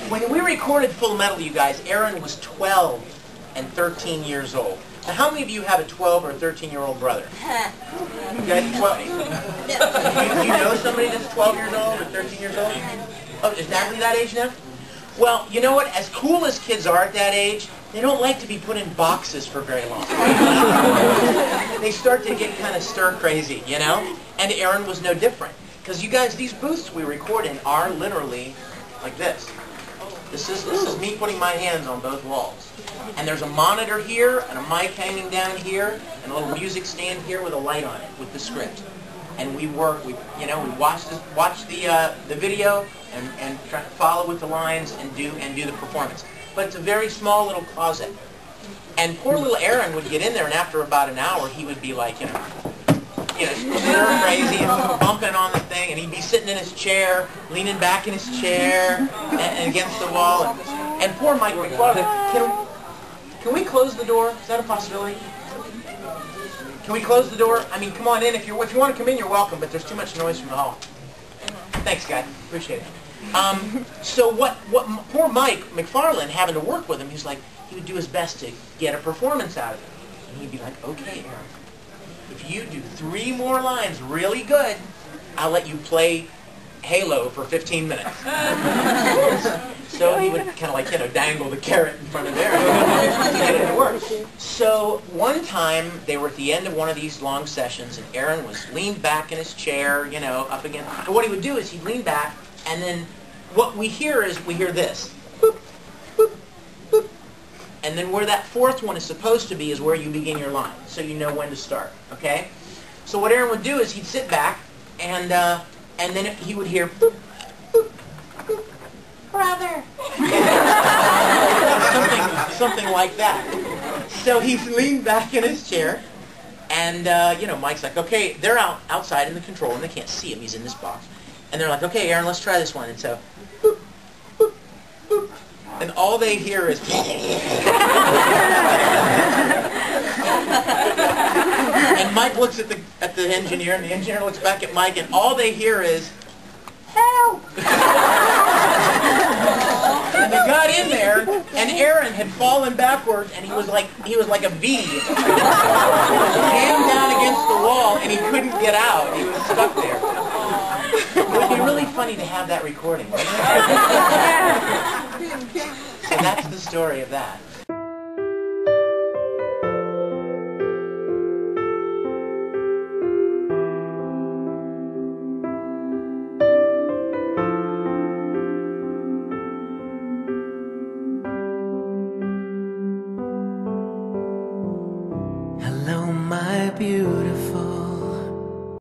when we recorded Full Metal, you guys, Arron was 12 and 13 years old. Now, how many of you have a 12 or 13-year-old brother? You guys, 12. You know somebody that's 12 years old or 13 years old? Oh, is Natalie that age now? Well, you know what? As cool as kids are at that age, they don't like to be put in boxes for very long. They start to get kind of stir-crazy, you know? And Arron was no different. Because you guys, these booths we record in are literally like this. This is me putting my hands on both walls. And there's a monitor here, and a mic hanging down here, and a little music stand here with a light on it, with the script. And we watch the video and try to follow with the lines and do the performance. But it's a very small little closet. And poor little Arron would get in there, and after about an hour, he would be like, stir crazy and bumping on the thing, and he'd be sitting in his chair, leaning back in his chair and against the wall. And poor Mike McFarlane, can we close the door? Is that a possibility? Can we close the door? I mean, come on in. If you want to come in, you're welcome, but there's too much noise from the hall. Thanks, guy. Appreciate it. So what poor Mike McFarlane, having to work with him, he would do his best to get a performance out of it. And he'd be like, okay, Arron, if you do 3 more lines really good, I'll let you play Halo for 15 minutes. So he would kind of dangle the carrot in front of Arron to get it to work. So one time, they were at the end of one of these long sessions, and Arron was leaned back in his chair, up against. But what he would do is he'd lean back, and then what we hear this. Boop, boop, boop. And then where that 4th one is supposed to be is where you begin your line, so you know when to start, okay? So what Arron would do is he'd sit back, and then he would hear, boop, boop, boop, brother. something like that. So he's leaned back in his chair, and, Mike's like, okay, they're outside in the control room. They can't see him. He's in this box. And they're like, okay, Arron, let's try this one. And so, boop, boop, boop. And all they hear is... And Mike looks at the engineer, and the engineer looks back at Mike, and all they hear is, help! And they got in there, and Arron had fallen backwards, and he was like a V, jammed down against the wall, and he couldn't get out. He was stuck there. It would be really funny to have that recording. So that's the story of that. Hello, my beautiful